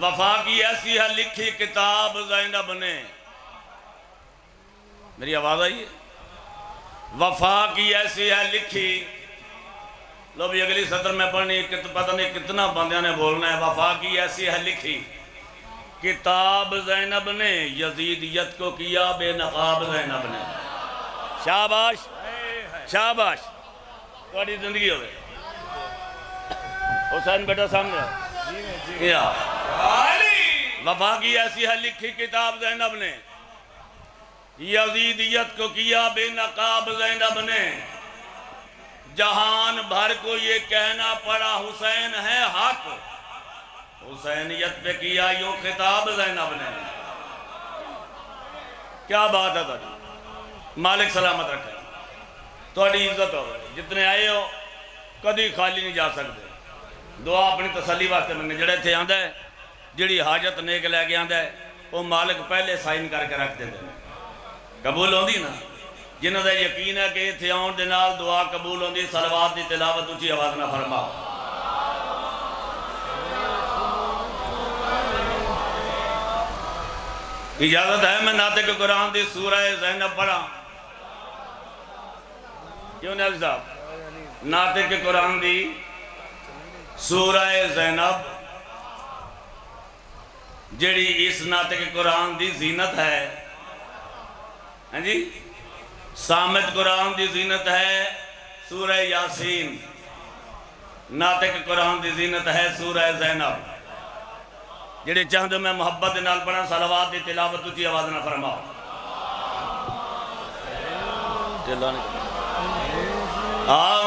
وفا کی ایسی ہے لکھی کتاب زینب نے، میری آواز آئی ہے؟ وفا کی ایسی ہے لکھی، لو بھی اگلی سطر میں پڑھنی، پتہ نہیں کتنا بندیاں نے بولنا ہے۔ وفا کی ایسی ہے لکھی کتاب زینب نے، یزیدیت کو کیا بے نقاب زینب نے۔ شاباش شاباش، تھوڑی زندگی ہوئے۔ حسین بیٹا سامنے آؤ۔ وفا کی ایسی ہے لکھی کتاب زینب نے، یزیدیت کو کیا بے نقاب زینب نے، جہان بھر کو یہ کہنا پڑا حسین ہے حق، حسینیت پہ کیا یوں خطاب زینب نے۔ کیا بات ہے تاری، مالک سلامت رکھے، تھوڑی عزت ہو، جتنے آئے ہو کدی خالی نہیں جا سکتے۔ دعا اپنی تسلی واسطے منگے، جڑے تھے آندہ ہے جڑی حاجت نیک لے کے آندہ ہے وہ مالک پہلے سائن کر کے رکھ دیتے ہیں، قبول ہوندی نا؟ جنہوں نے یقین ہے کہ اتھے آن دے نال دعا قبول ہوندی، صلوات دی تلاوت اونچی آواز نہ فرما۔ اجازت ہے میں ناطق قرآن دی سورہ زینب پڑھا؟ کیوں نہیں علی صاحب؟ ناطق قرآن دی سورہ زینب جڑی اس ناطق قرآن دی زینت ہے، ہاں جی، سامت قرآن دی زینت ہے سورہ یاسین، ناطق قرآن دی زینت ہے سورہ زینب۔ جڑے چاہتے میں محبت نال پڑھا، صلوات دی تلاوت اونچی آواز نہ فرماؤ۔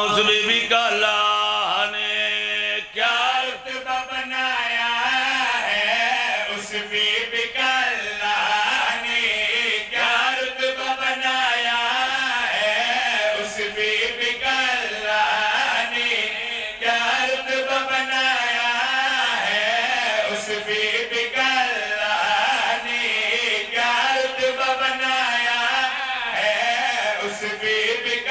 اس بی بی کا اللہ نے کیا رتبہ بنایا ہے، اس بی بی کا اللہ نے کیا رتبہ بنایا ہے، اس بی بی کا اللہ نے کیا رتبہ بنایا ہے، اس بی بی کا اللہ نے کیا رتبہ بنایا ہے، اس بی بی کا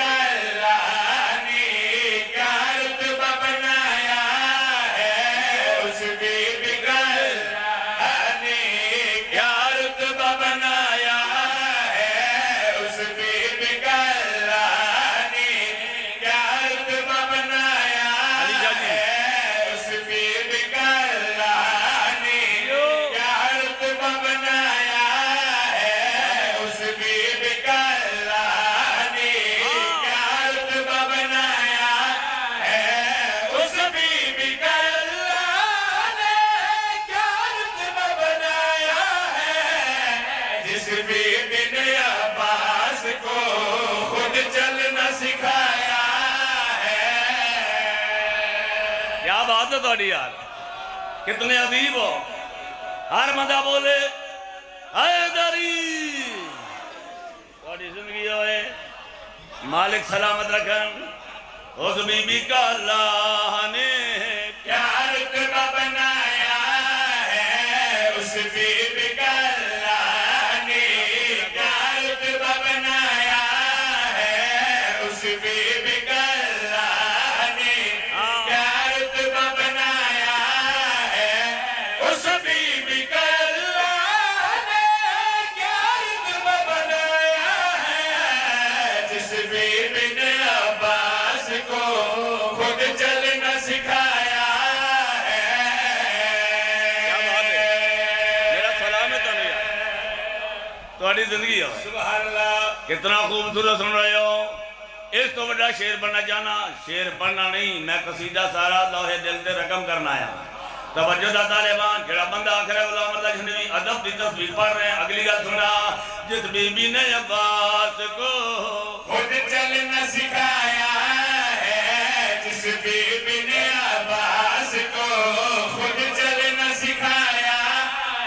یار کتنے عظیم ہو، ہر مدہ بولے حیدری، تھوڑی زندگی ہوئے، مالک سلامت رکھن۔ اس بی بی کا اللہ نے کیا رتبہ بنایا ہے، اس بی بی کا اللہ نے کیا رتبہ بنایا ہے، اس بی بی کا اللہ نے کیا رتبہ بنایا ہے، اس بی بی کا اللہ نے کیا رتبہ بنایا ہے، جس بی بی نے عباس کو خود چلنا سکھایا ہے۔ کیا بات ہے، میرا سلام ہے تو نہیں ہے، تمہاری زندگی ہے، سبحان اللہ، کتنا خوبصورت سن رہے ہو۔ اس تو بڑا شیر بننا جانا، شیر پڑھنا نہیں، میں قصیدہ سارا لوہے دل تے رقم کرنا آیا۔ توجہ دا طالبان، جڑا بندہ آخر ہے غلام اللہ جھنوی ادب دی تصویر پڑھ رہے ہیں، اگلی گل سنا، جس بی بی نے عباس کو خود چلنا سکھایا ہے، جس بی بی نے عباس کو خود چلنا سکھایا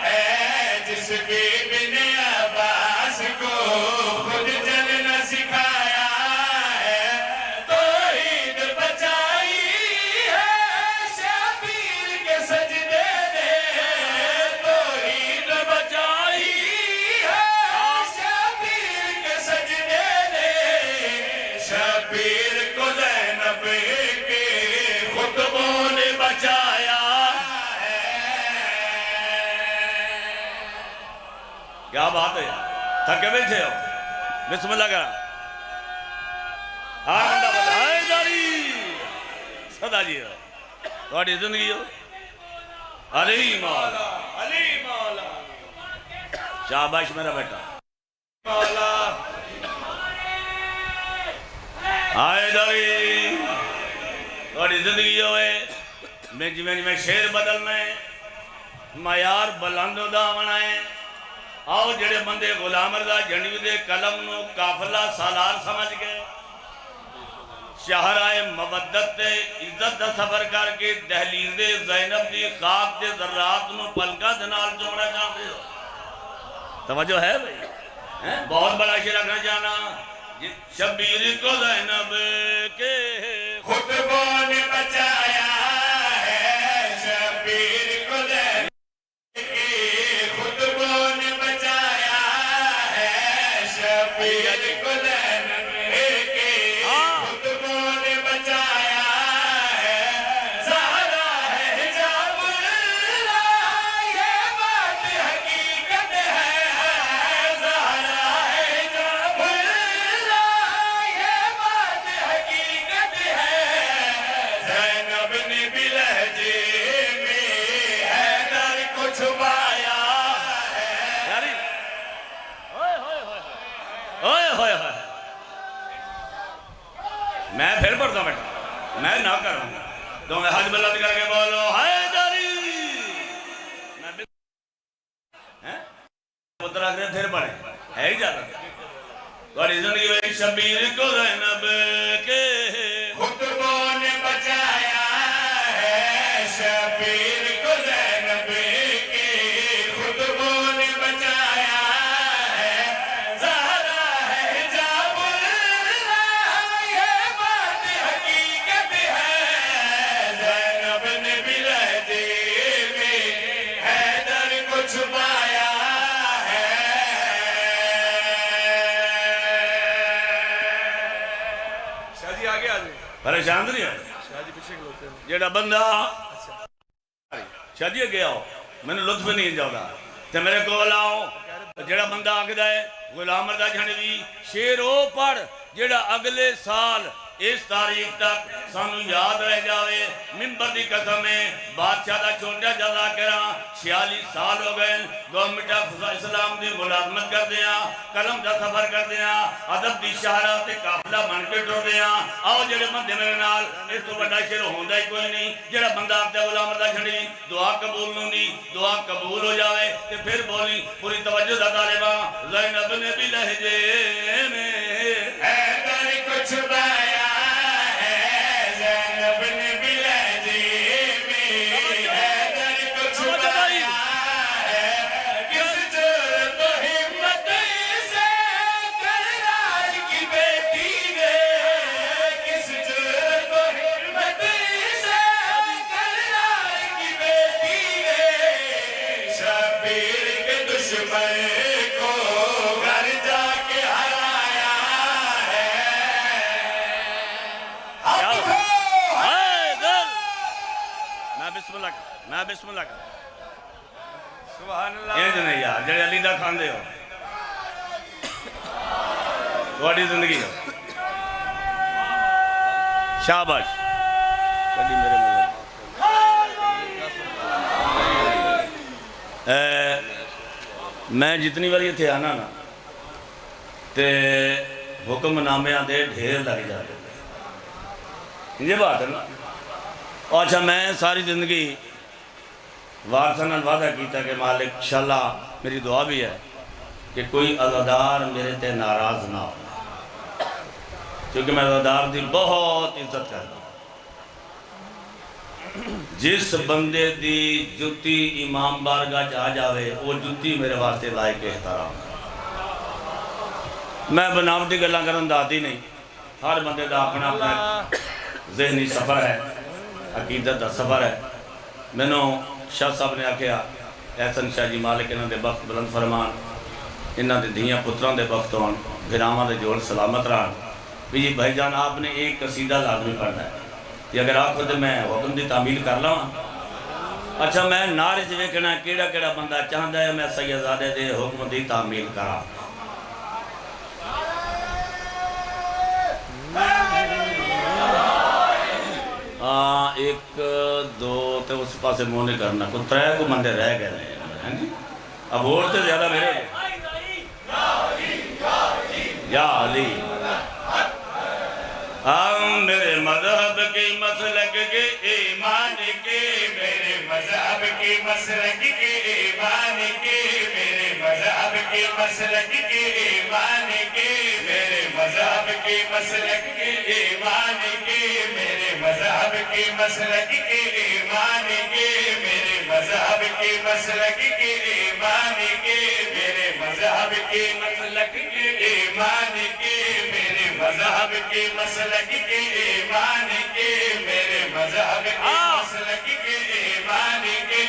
ہے، جس بی بی نے عباس کو خود چلنا سکھایا ہے، توحید بچائی ہے شبیر کے سجدے نے، توحید بچائی ہے شبیر کے سجدے نے، شبیر کو زینب کے خطبوں نے بچایا ہے۔ کیا بات ہے تھکے بیٹھے ہو بسم اللہ کرا ہر بندہ بولا حیدری صدا جی ہو تھوڑی زندگی ہو علی مولا شاباش میرا بیٹا حیدری تھوڑی زندگی ہوئے میں شیر بدلنا ہے معیار بلند دا بنائے آؤ جڑے بندے غلام رضا جھنڈی دے قلم نو قافلہ سالار سمجھ گئے شہرائے مودت تے عزت دا سفر کر کے دہلیز زینب دی خواب دے ذرات نو پلکا دنال چمڑا چاہتے ہو توجہ ہے بھئی بہت بڑا شیر رکھنا چاہنا شبیر کو زینب کے خطبوں نے بچایا ہے شبیر کو زینب کے خطبوں نے بچایا ہے شبیر کو زینب کے خطبوں نے بچایا ہے زہرا ہے حجاب اللہ یہ بات حقیقت ہے زہرا ہے حجاب اللہ یہ بات حقیقت ہے زینب نے بھی لہجے میں حیدر کو چھپایا ہے یاری اوئے ہوئے ہوئے میں پھر پڑھتا ہوں بیٹا میں نہ کروں تو میں حج بلند کر کے بولو حیدری پتر آگے پھر پڑھیں ہے ہی جاتا تھوڑی زندگی میں شبیر کو زینب کے خطبوں نے بچایا ہے شبیر کو زینب کے خطبوں نے بچایا ہے زہرا ہے حجاب اللہ یہ بات حقیقت ہے زینب نے بھی لہجے میں حیدر کو چھپایا ہے شاہ جی آگے آجائے پریشان نہیں ہے شاہ جی پیچھے کھلوتے ہیں جیڑا بندہ شادی گیا ہو میں نے لطف نہیں جاؤں تے میرے کو آؤ جیڑا بندہ آگے ہے غلام رضا جھنڈوی شیر او پڑھ جیڑا اگلے سال اس تاریخ تک سانو یاد رہ جاوے ممبر دی قسم ہے بادشاہ دا چھوٹا جزا کرا 46 سال ہو گئے گورنمنٹ آف اسلام دی ملازمت کر دیا قلم دا سفر کر دیا ادب دی شاہراہ تے قافلہ بن کے ٹر دیا آؤ جڑے بندے میرے نال اس تو بڑا شیر ہوندا ہی کوئی نہیں جڑا بندہ آپتا غلام رضا جھنڈوی دعا قبول نہیں دی دعا قبول ہو جاوے تے پھر بولی پوری توجہ دا طالبہ زینب نے بھی لہجے میں حیدر کو چھپایا ہے زینب نے بھی لہجے میں حیدر کو چھپایا ہے کس جرت و ہمت سے کرار کی بیٹی نے کس جرت و ہمت سے کرار کی بیٹی نے شبیر کے دشمن کو گھر جا کے ہرایا ہے حیدر میں بسم اللہ کر میں بسم اللہ کر سبحان اللہ یہ جو نہیں یار جڑے علی دا کھان دے ہو تھوڑی زندگی ہو شاباش کبھی میرے مذہب میں جتنی بار یہ تھے آنا نا تے حکم نامے دے ڈھیر لگ جاتے یہ بات ہے نا اچھا میں ساری زندگی وارثاً وعدہ کیتا کہ مالک انشاءاللہ میری دعا بھی ہے کہ کوئی عزادار میرے تے ناراض نہ ہو کیونکہ میں عزادار دی بہت عزت کرتا ہوں جس بندے دی جتی امام بارگاہ آ جاوے وہ جتی میرے واسطے لائق احترام میں بناوٹی گلاں کرن داتی نہیں ہر بندے دا اپنا اپنا ذہنی سفر ہے عقیدت دا سفر ہے میں نے شاہ صاحب نے آکھیا احسن شاہ جی مالک انہاں دے بخت بلند فرمان انہاں دے دھیاں پتران دے بخت ہون گھراواں دے جوڑ سلامت رہن بھی جی بھائی جان آپ نے ایک قصیدہ لازمی پڑھنا ہے کہ اگر آپ خود میں حکم دی تعمیل کر لاں اچھا میں نعرے چ ویکھنا کیڑا کیڑا بندہ چاہندا ہے میں سیدزادے دے حکم دی تعمیل کراں ہاں ایک دو تے اس پاسے منہ نہیں کرنا کوئی ترے کو بندے رہ گئے ہیں اب اور تے زیادہ میرے یا علی ہم میرے مذہب کی مسلک کے ایمان کے میرے مذہب کے مسلک کے ایمان کے میرے مذہب کے مسلک کے ایمان کے میرے مذہب کے مسلک کے ایمان کے میرے مذہب کے مسلک کے ایمان کے میرے مذہب کے مسلک کے ایمان کے میرے مذہب کے مسلک کے ایمان کے میرے مذہب کے مسلک کے ایمان کے میرے مذہب کے مسلک کے ایمان کے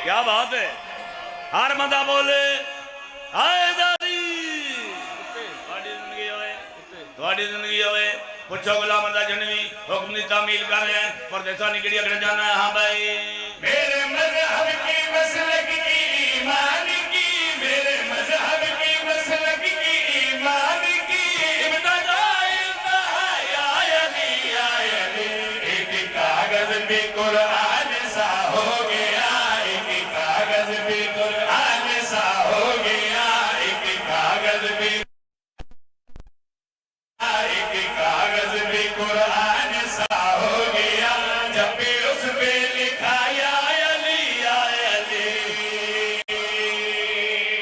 کیا بات ہے ہر بندہ بولے حیدری تھوڑی زندگی ہوئے پوچھو غلام اللہ جنوی حکم دی تعمیل کر رہے ہیں پردیسہ نکڑی اگر جانا ہے ہاں بھائی میرے مذہب کی مسلک کی ایمان کی میرے مذہب کی مسلک کی ایمان کی ابتدا یا علی ایک کاغذ بھی قرآن سا ہو گیا ایک کاغذ بھی قرآن سا ہو گیا ایک کاغذ بھی کاغذ بھی قرآن سا ہو گیا جب بھی اس پہ لکھا یا علی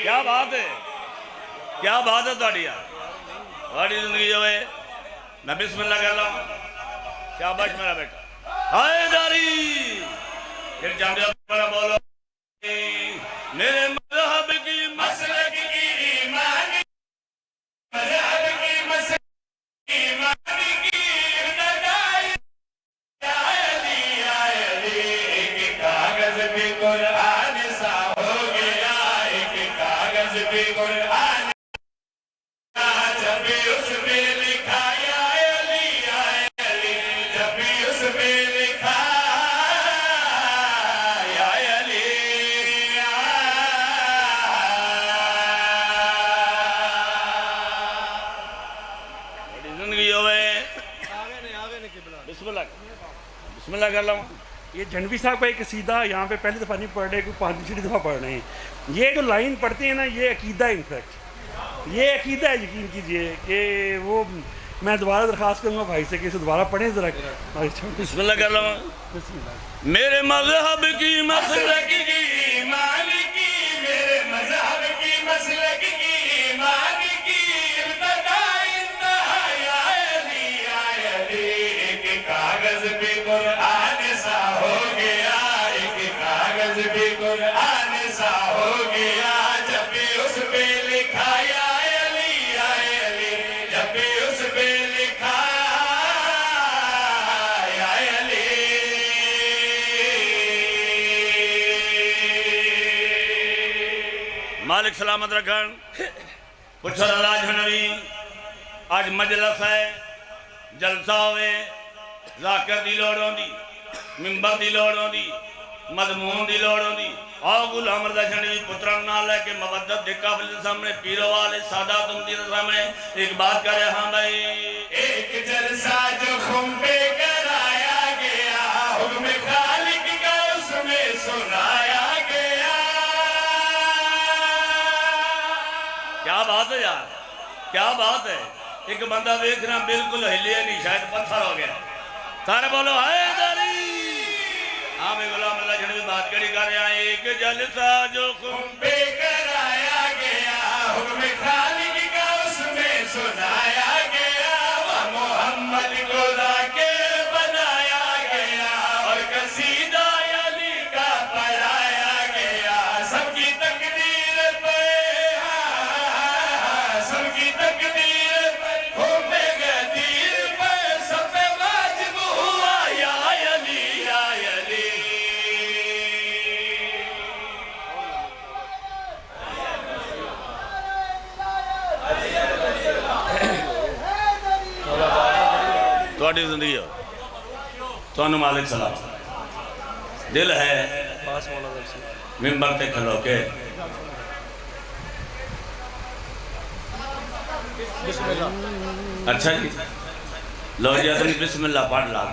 کیا بات ہے کیا بات ہے تھوڑی زندگی جو ہے میں بسم اللہ کر رہا ہوں شاباش میرا بیٹا حیدری پھر جاندے بڑا بولو میرے مذہب کی مسلک کی ایمان مذہب کی مسلک ایمان کی ابتدائی یا علی ایک کاغذ بھی قرآن سا ہو گیا ایک کاغذ بھی قرآن جب بھی اس پہ لکھا یا علی جب بھی اس پہ لکھا یا علی زندگی ہوئے بسم اللہ کر رہا ہوں یہ جھنوی صاحب کا ایک قصیدہ یہاں پہ پہلی دفعہ نہیں پڑھ رہے کوئی 5 دفعہ پڑھ رہے ہیں یہ جو لائن پڑھتے ہیں نا یہ عقیدہ ہے انفیکٹ یہ عقیدہ ہے یقین کیجئے کہ وہ میں دوبارہ درخواست کروں گا بھائی سے کہ اسے دوبارہ پڑھیں ذرا بسم اللہ کر رہا ہوں بسم اللہ میرے مذہب کی مسلک کی ایمان کی میرے مذہب کی مسلک کی ایمان کی ابتدا انتہا یا علی ایک کاغذ بھی قرآن سا ہو گیا ایک کاغذ بھی قرآن سا ہو گیا جب بھی اس پہ لکھا یا علی جب بھی اس پہ لکھا یا علی مالک سلامت رکھن پچھو رضا جھنوی آج مجلس ہے جلسہ ہوئے ذاکر دی لوڑ ہوں دی ممبر دی لوڑ ہوں دی مضمون دی لوڑ ہوں دی آؤ غلام رضا جھنوی پتران نال ہے کہ مودت دے قابل دے سامنے پیرو والے سادات امتی دے سامنے ایک بات کرے ہاں بھائی ایک جلسہ جو خم پہ کرایا گیا حکم خالق کا اس میں سنایا گیا کیا بات ہے یار کیا بات ہے ایک بندہ دیکھنا بالکل ہلیا نہیں شاید پتھر ہو گیا سارے بولو حیدری ہاں میں غلام اللہ جھنوی بات کری کر رہے ہیں ایک جلسہ جو خم پہ کرایا گیا حکم خالق کا اس میں سنایا گیا وہ محمد کو ذاکر بنایا گیا اور قصیدہ علی کا پڑھایا گیا سب کی تقدیر پہ سب کی تقدیر پر خم غدیر پر سب پہ واجب ہوا یا علی یا علی لمبی زندگی ہو تو انو مالک سلام دل ہے ممبر تے کھلو کے اچھا جی لو جی ادنی بسم اللہ پڑھ لا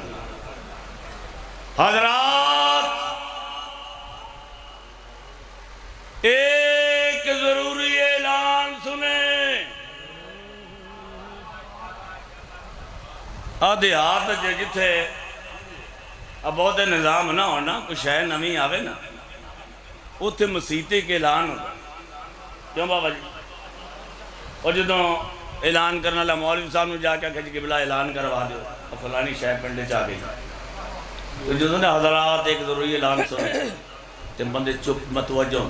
حضرات ایک ضروری اعلان سنیں دیہات جتھے اب بہت نظام نہ ہونا کچھ شے نمی آوے نا اتھے مسیطے کے اعلان ہوتا کیوں بابا جی اور جدوں اعلان کرنا لہا مولوی صاحب نے جا کے کہ قبلہ اعلان کروا دیو فلانی شے پنڈے چاہ گئی تو جدوں نے حضرات ایک ضروری اعلان سنے تے بندے چپ متوجہ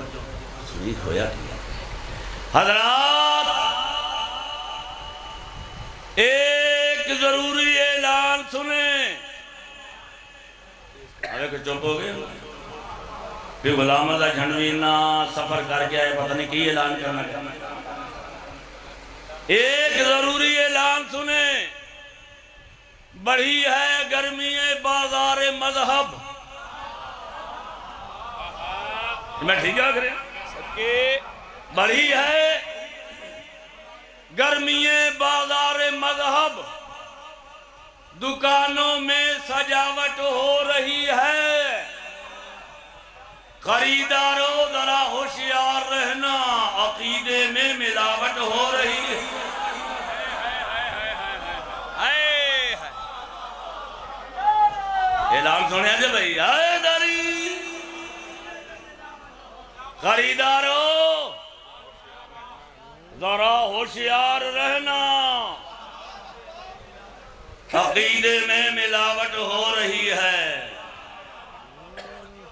سنی کھویا کیا حضرات ایک ضروری اعلان سنیں ارے کہ چپ ہو گئے پھر غلام اللہ جھنوینا سفر کر کے آئے پتہ نہیں کی اعلان کرنا ایک ضروری اعلان سنیں بڑھی ہے گرمی بازار مذہب میں ٹھیک ہے کریں بڑھی ہے گرمی بازار مذہب دکانوں میں سجاوٹ ہو رہی ہے خریداروں ذرا ہوشیار رہنا عقیدے میں ملاوٹ ہو رہی ہے اعلان سنے جی بھائی آئے داری خریداروں ذرا ہوشیار رہنا عقیدے میں ملاوٹ ہو رہی ہے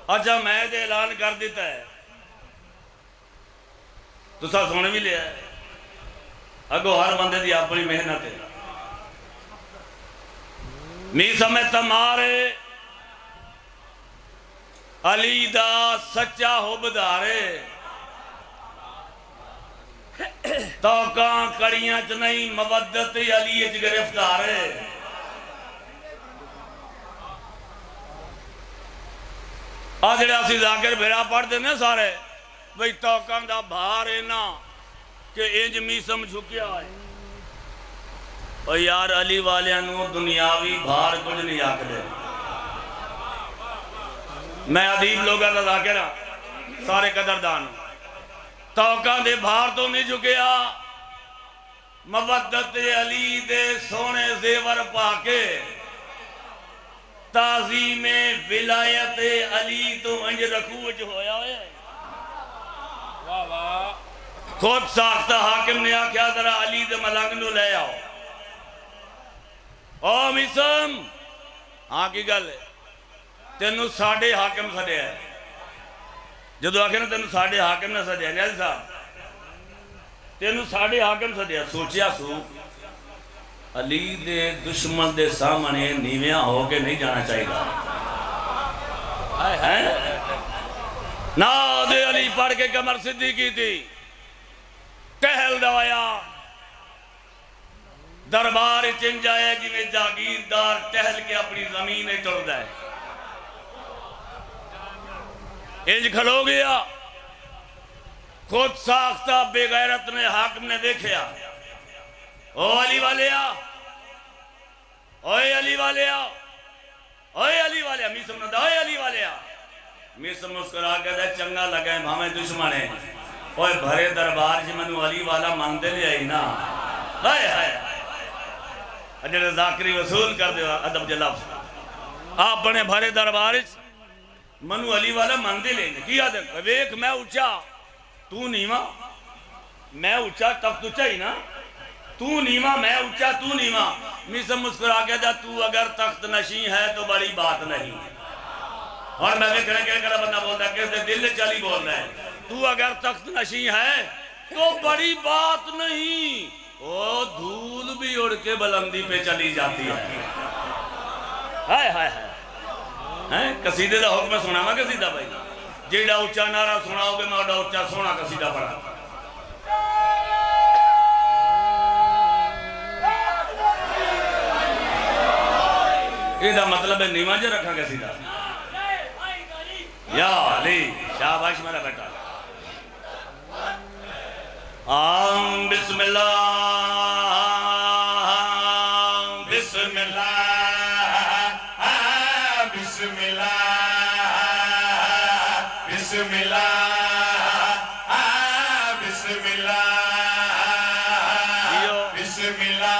اچھا میں دے اعلان کر دیتا ہے تو سا سونے بھی لیا ہے اگو ہر بندے دی اپنی محنت ہے می سمجھ تمہارے علی دا سچا حبدارے توکاں کڑیاں چ نہیں مودت علی اچ گرفتارے آج جڑا سی ذاکر بھیرا پڑھ دینے سارے بھئی توکاں دا بھار اینا کہ انج میسم جھکیا ہے اور یار علی والیاں دنیاوی بھار کچھ نہیں آکھ دے میں عدیب لوگا دا ذاکرہ سارے قدردان توکاں دے بھار تو نہیں جھکیا مودت علی دے سونے زیور پاکے تعظیم ولایت علی تو انج رکوع ہویا ہویا ہے خود ساختہ حاکم نے آکھیا ذرا علی دے ملنگ نو لے آؤ او میسم ہاں کی گل ہے تینو ساڑھے حاکم سڑے ہے جدو آکھے نا تینو ساڑھے حاکم نہ سڑے ہے نیاز صاحب تینو ساڑھے حاکم سڑے ہے سوچیا سو علی دے دشمن دے سامنے نیویاں ہو کے نہیں جانا چاہیے گا نا دے علی پڑھ کے کمر صدی کی تھی ٹہل دوایا دربار چن جائے جی میں جاگیردار ٹہل کے اپنی زمین ٹر دائے انج کھلو گیا خود ساختہ بے غیرت نے حاکم نے دیکھیا او علی والے آ اوے علی والے آ اوے علی والے آ میسم نہ دا اوے علی والے آ میسم مسکرا کے دے چنگا لگے ہمیں دشمنے اوے بھرے دربار جی منو علی والا مانتے لے آئی نا ہائے ہائے اجڑے ذاکری وصول کر دے ادب جلاب آپ بنے بھرے دربار منو علی والا مانتے لے کیا دے ویک میں اچھا تو نیما میں اچھا تب تو چاہی نا تو نیما میں اچھا تو نیما میسم مسکرا کے دا تو اگر تخت نشین ہے تو بڑی بات نہیں اور میں بھی کرنے بندہ بولتا ہے کس دے دل نے چلی بول رہا ہے تو اگر تخت نشین ہے تو بڑی بات نہیں او دھول بھی اڑ کے بلندی پہ چلی جاتی ہے ہائے ہائے ہائے قصیدے دا حکم سنا نا قصیدہ بھائی جیڑا اچھا نعرہ سناؤ گے میں اڑا اچھا سونا قصیدہ پڑھا یہ مطلب ہے نیواں جو رکھا گیا سیدھا یا علی شاباش میرا بیٹا بسم اللہ بسم اللہ بسم اللہ بسم اللہ بسم اللہ بسم اللہ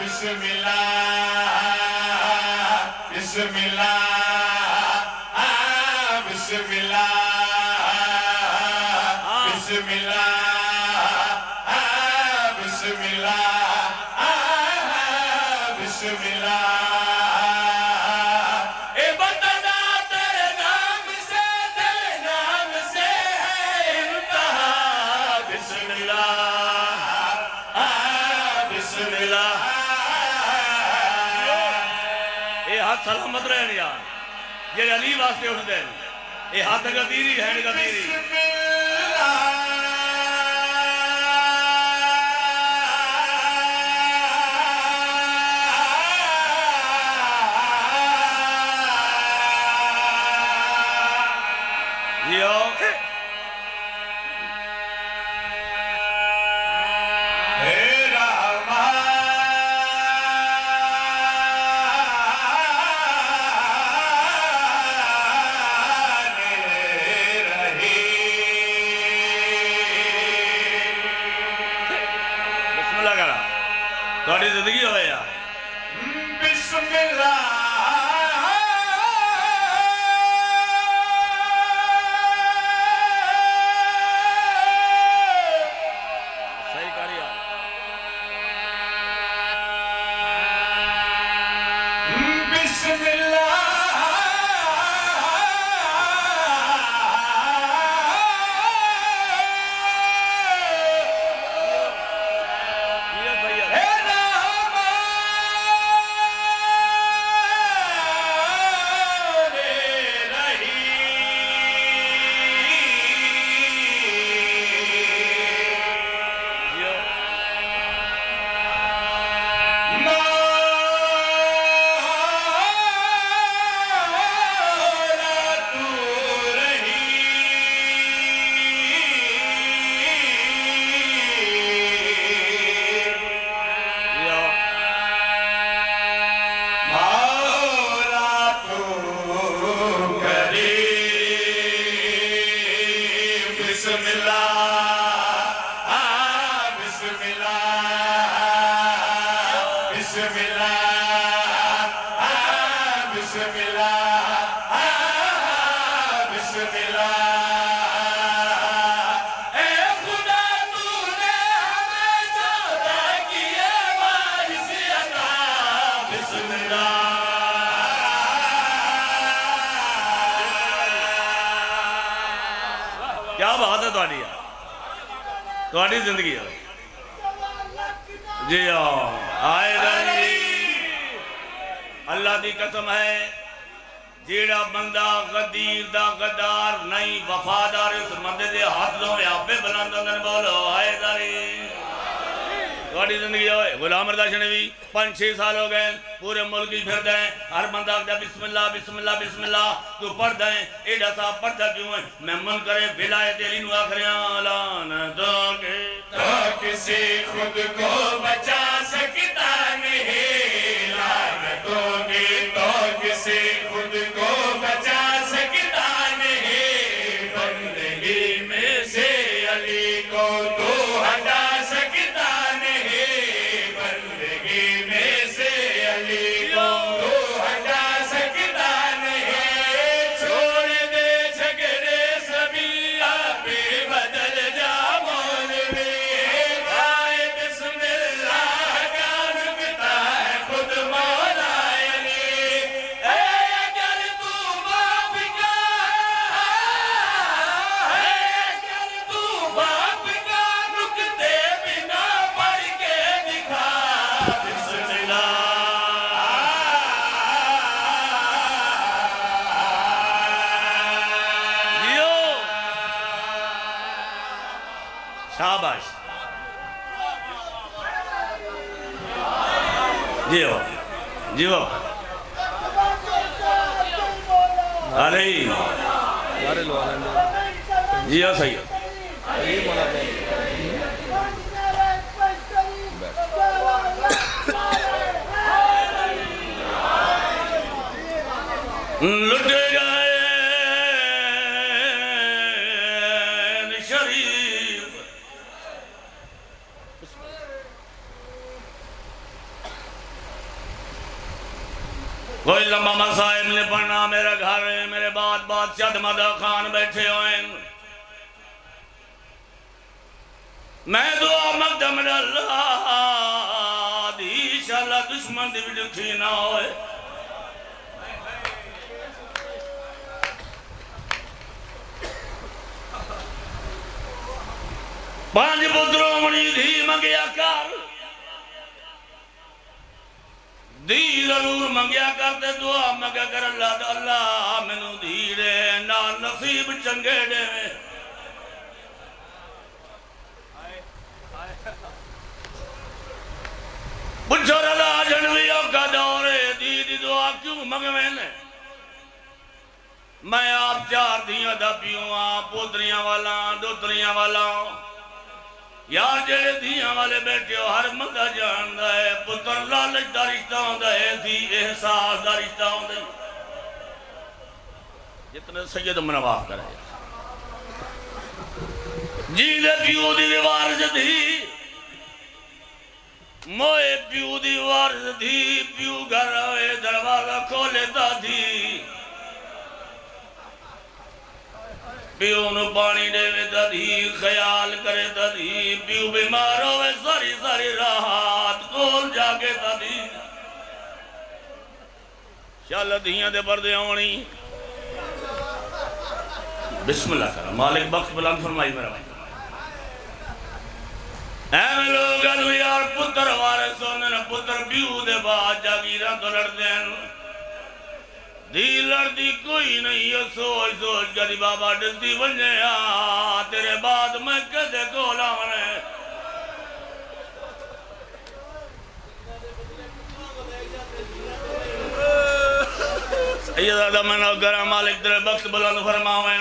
بسم اللہ بسم اللہ بسم اللہ بسم اللہ بسم اللہ بسم اللہ اے بتنا تیرے نام سے ہے انتہا بسم اللہ بسم اللہ یہ ہاتھ سلامت رہن یار یہ علی واسطے اٹھ دیں یہ ہاتھ گدیری ہے گدیری تھوڑی زندگی ہوئے یار بسم اللہ صحیح کاری یار بسم اللہ کیا بات ہے تھوڑی یار تھوڑی زندگی ہے جی آئے داری اللہ دی قسم ہے جیڑا بندہ غدیر دا غدار نہیں وفادار اس مندے دے ہاتھ دوں میں آپ پہ بلند اندر بولو آئے داری تھوڑی زندگی ہوئے غلام رضا شنوی 5-6 سال ہو گئے پورے ملک ہی پھر دیں ہر بندہ کہتا بسم اللہ بسم اللہ بسم اللہ تو پڑھ دیں ایڈا صاحب پڑھتا کیوں ہے میں من کرے ولایت علی نو آخریاں لعنتوں کے تو کسی خود کو بچا سکتا نہیں لعنتوں کی تو کسی خود کو بچا سکتا نہیں بندگی میں سے علی کو تو ہٹا سکتا نہیں بندگی میں سے علی کو تو ہٹا سکتا نہیں چھوڑ دے جھگڑے سبھی آپ بدل جا مولوی آئے بسم اللہ کا رکتا ہے خود مولا علی اے اگر تو باپ کا اے اگر تو باپ کا رکتے بنا پڑھ کے دکھا بسم اللہ جیو شاباش جیو جی وہ علی یار لو آلیں جی ہاں صحیح یہ مولا پہ لٹ گئے شریف کوئی لمبا مسائب نے پڑھنا میرا گھر ہے میرے بعد مدہ خان بیٹھے ہوئے میں دعا مقدم اللہ دی انشاءاللہ دشمن دی بھی دکھی نہ ہوئے پانچ پتروں منی دھی منگیا کر دی ضرور منگیا کرتے دعا منگیا کر اللہ منو دھی دے نا نصیب چنگے دے پچھو رضا جنویوں کا دور ہے دی دعا کیوں منگویں نے میں آپ چار دھیاں دا پیوں آپ پوتریاں والا دوتریاں والا یار جڑے دھیاں والے بیٹھے ہو ہر مندہ جاندہ ہے پتر لالچ دا رشتہ ہوندہ ہے دھی احساس دا رشتہ ہوندہ ہے جتنے سید منواف کرے جی دے پیو دی وارث دھی موئے پیو دی وارث دھی پیو گھر آئے دروازہ کھولے دا دھی پیو نو پانی دے وے دا دھی خیال کرے دا دھی پیو بیمار ہوئے ساری راحت کول جا کے دا دھی شاء دھیاں دے پردے آنی بسم اللہ کرا مالک بخش بلند فرمائی میرا بھائی اے میں لوگ ادو یار پتر وارث ہونے پتر پیو دے بعد جاگیراں تو لڑ دین دی لڑدی کوئی نہیں یہ سوچ گری بابا ڈستی بنجے تیرے بعد میں کدے کولا منے سید آدم میں نوکرہ مالک تیرے بخت بلند فرماویں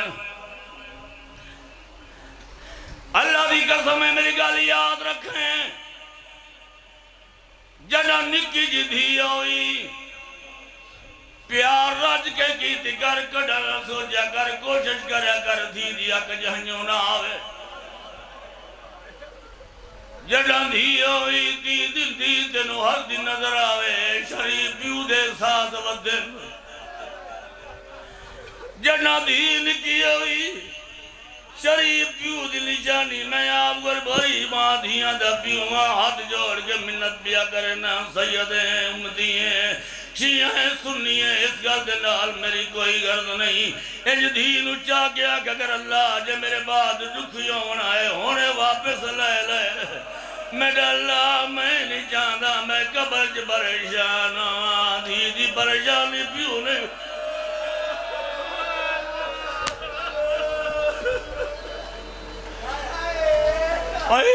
اللہ دی قسم ہے میری گالی یاد رکھیں جنا نکی جی دھی ہوئی پیار رج کے کیتی کر کڑا سوچا کر کوشش کریا کر دھی دیا کہ جہنیوں نہ آوے جڑاں دھی ہوئی دی دل دی تینو ہر دن نظر آوے شریف پیو دے ساس ودن جڑاں دھی نکی ہوئی شریف پیو دی نشانی میں آپ گر بھری ماں دھیاں دا پیو ماں ہاتھ جوڑ کے منت بیا کرنا سید ہیں امتی ہیں شیعہ ہیں سنی ہیں اس گل دے نال میری کوئی غرض نہیں انج دین اچھا کیا کہ اگر اللہ جے میرے بعد دکھیوں بنائے ہونے واپس لے میرا اللہ میں نہیں چاہتا میں قبر چ پریشان دھی دی پریشانی پیو نہیں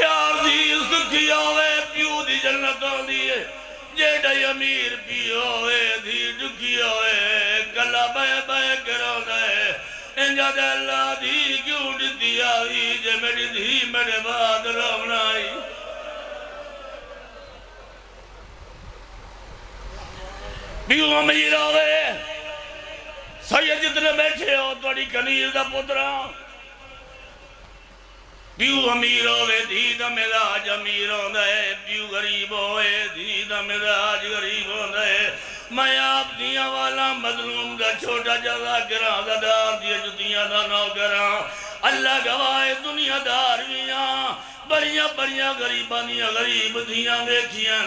یار دی سکھی ہوئے پیو دی جنت ہوندی ہے جیڑا امیر پیو ہوئے دھی دکھی ہوئے کلا بے کرو دے انجا دے اللہ دی کیوں ڈتی آئی جے میری دھی میرے بعد رومنائی پیو امیر ہوئے سید جتنے بیٹھے ہو توڑی کنیر دا پترہ پیو امیر ہوئے دھی دا مزاج امیر ہوندہ ہے پیو غریب ہوئے دھی دا مزاج غریب ہوندہ ہے میں آپ دیاں والا مظلوم دا چھوٹا جزا کراں دا دار دیا جتیاں دا نو کراں اللہ گواہ دنیا دارویاں بڑیاں غریبانیاں غریب دیاں دیکھیاں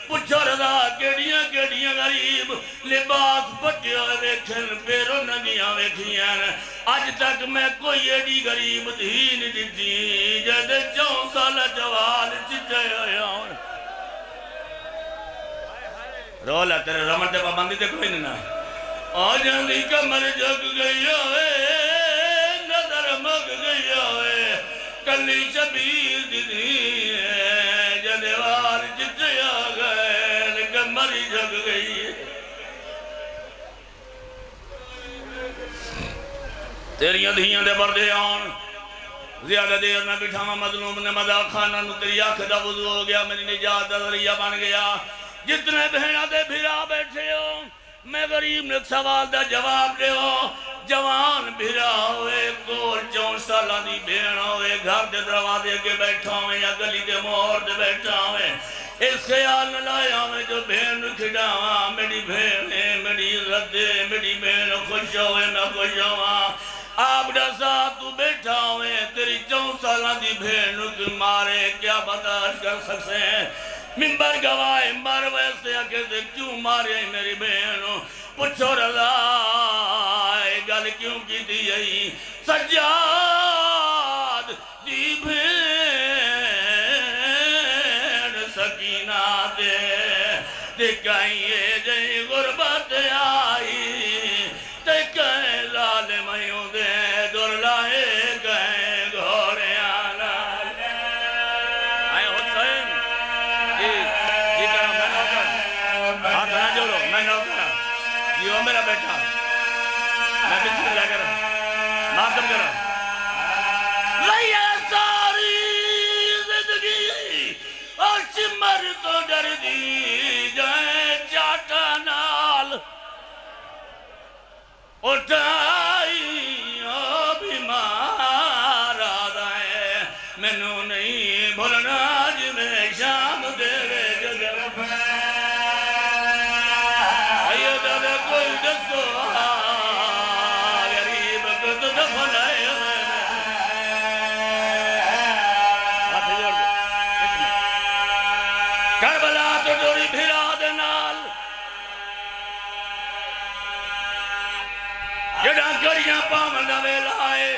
پچھو رضا کیڑیاں غریب لباس پٹے ہوئے دیکھن پیرو نگیاں دیکھیاں آج تک میں کوئی ایڈی غریب دھی نہیں دیتی جیدے 4 سال جوال چچے ہوئے ہوں رولا تیرے رمر دے پابندی تے کوئی نہیں آجاں دی کمر جگ گئی ہوئے نظر مگ گئی ہوئے کلی شبیر دی جدوار چچے آ گئے کمر جگ گئی تیریاں دھیاں دے بردے آن زیادہ دیر میں بٹھاما مظلوم نے مذاق خانہ نو تیری آنکھ دا وضو ہو گیا میری نجات دا ذریعہ بن گیا جتنے بہنہ دے بھرا بیٹھے ہو میں غریب نے سوال دا جواب دے ہو جوان بھرا ہوئے کول 4 سالہ دی بہن ہوئے گھر دے دروازے کے بیٹھا ہوئے یا گلی دے موڑ دے بیٹھا ہوئے اس خیال نہ لایا ہوئے جو بہن کھڑا میری بہن ہے میری عزت ہے میری بہن خوش ہوئے میں خوش ہوا آپ دا ساتھ تو بیٹھا ہوئے تیری 4 سالہ دی بہن کو مارے کیا برداشت کر سکتے ہیں ممبر گواہ مر ویسے آکے سے کیوں مارے میری بہنوں پچھو رضا گل کیوں کی دی یہی سجاد دی بہن سکینہ دے کہیں جئی غربت آئی تے کہیں ظالمیوں دے در لائے کہیں گھوڑے آنا آئے حسین جی کرو میں نوکر ہاتھ نہ جوڑو میں نوکر جی ہو میرا بیٹا میں بسم اللہ کرو ماتم کرو لئیے ساری زندگی اور چمر تو ڈر دی جائیں چاٹا نال اٹھائی بیمار آدھائے میں نو نہیں بھولنا جنہیں شام دے رے جگر آئیے دادے کوئی دستو غریب کو تو دفن آئے ہاتھ جوڑ دے کربلا تو ڈوری بھیرا دے نال جڑا گڑیاں پامنہ ویلائے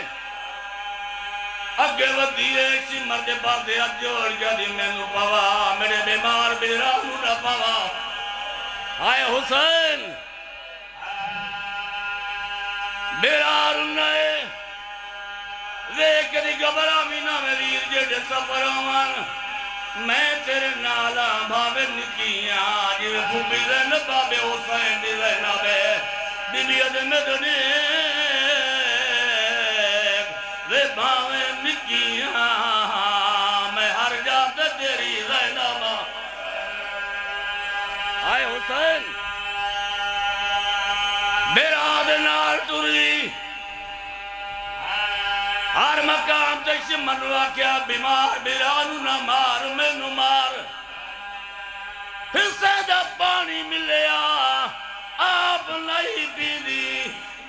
اگے ودیے سمر دے پاسے ہاتھ جوڑ گیا دی میں نو پاوا میرے بیمار بیرانو نہ پاوا آئے حسین بیرار نئے ویک دی گبرا مینا میں ویر جڑے سفر آوان میں تیرے نالا بھاوے نکیاں جی پھوپی زین بابے حسین دی زینبے بی بی ادھے مدنے وے بھاوے نکیاں میں ہر جاتے تیری زینبہ آئے حسین میرا دنار ٹوری ہر مقام تک منوا کیا بیمار بیرانو نہ مار میں نو مار حصے دا پانی ملیا آپ نہیں پی دی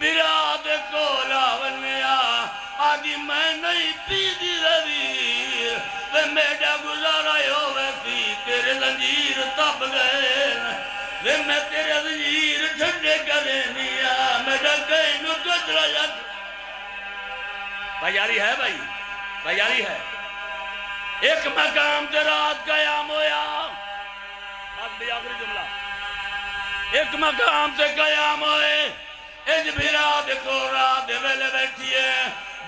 براد کو لاونیا آدھی میں نہیں پی دی رویر وے میڈا گزارا ہوئے سی تیرے زنجیر تب گئے وے میں تیرے زنجیر ٹھنڈے کرے نیا میڈا کہیں نو گجرا جات تیاری ہے بھائی تیاری ہے ایک مقام تے رات قیام ہویا بات بھی آخری جملہ ایک مقام تے قیام ہوئے اج بھیرا دیکھو رات ویلے بیٹھیے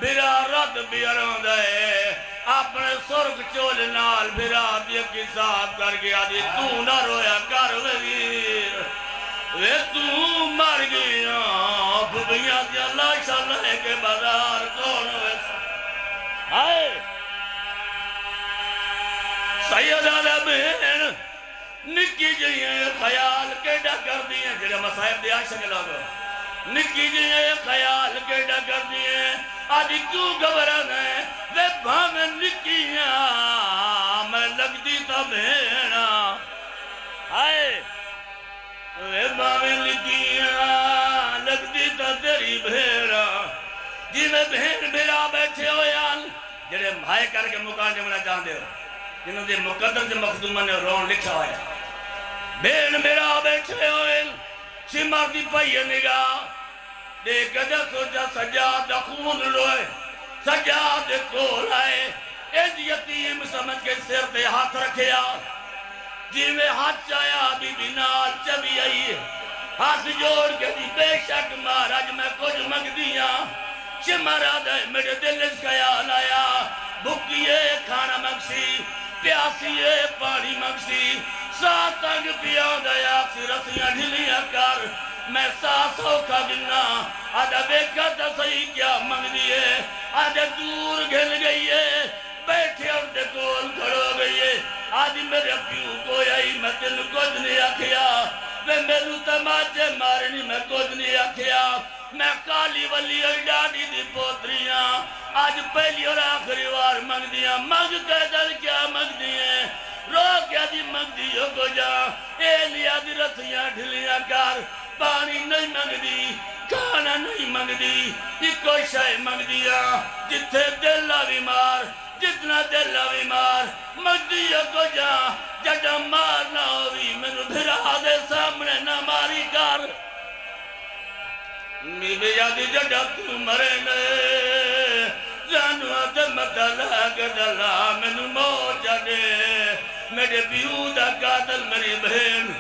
بھیرا رد بیروں دے اپنے سرگ چول نال بھیرا دیا کی ساتھ کر گیا دی تو نہ رویا کر وزیر وے تو مر گیا بھبیاں دیا لاشا لے کے بازار کون ویسا آئے سیدہ بہن نکی جیئے خیال کیڑا کر دیئے جڑے مسائب دیا شکل آگا نکی جیئے خیال کیڑا کر دیئے آدھی کیوں گبرن ہے وے بھامے نکیاں میں لگ دی تا بہنا آئے وے بھامے نکیاں لگ دی تا تیری بہنا جی میں بہن بھیرا بیٹھے ہو یان جڑے بھائی کر کے مکان جمنا چاہتے ہو جنہوں نے مقدر سے مخدومہ نے رون لکھا ہویا بین میرا بیٹھے ہوئے سمر دی پہیے نگاہ دیکھ جا سوچا سجاد خون لوئے سجاد کول آئے ایج یتیم سمجھ کے سر تے ہاتھ رکھیا جی میں ہاتھ چایا بی بی نال چبی آئی ہاتھ جوڑ کے دی بے شک مہاراج میں کچھ مگ دیا سمر آدھے میرے دل اس خیال آیا بھکیے کھانا مگسی پیاسیے پانی مگسی ساتھ تنگ پیا دیا سی رسیاں ڈھلیاں کر میں ساس اوکھا گلنا آدھا بیکھا تا صحیح کیا منگ دیئے آدھا دور گھل گئی ہے بیٹھے اور دے کول کھڑو گئی ہے آدھی میرے پیو کو آئی میں تن کچھ نہیں آکھیا میں میرو تماچے مارنی میں کچھ نہیں آکھیا میں کالی ولی ڈاڈی دی پوتریاں آج پہلی اور آخری وار منگ دیا منگ کے دل کیا منگ دیئے رو کیا دی منگ دیو کو جا اے لیا دی رسیاں ڈھلیاں کر پانی نہیں منگ دی کھانا نہیں منگ دی ایک شے منگ دیا جتھے دل بیمار جتنا دل بیمار منگ دیو کو جا جڑا مارنا ہوئی میں بھرا دے سامنے نہ ماری کر میرے یادی جڑا تو مرے نے جانو آتے مطلع گدلا میں نمو جانے میرے پیو دا قاتل میری بہن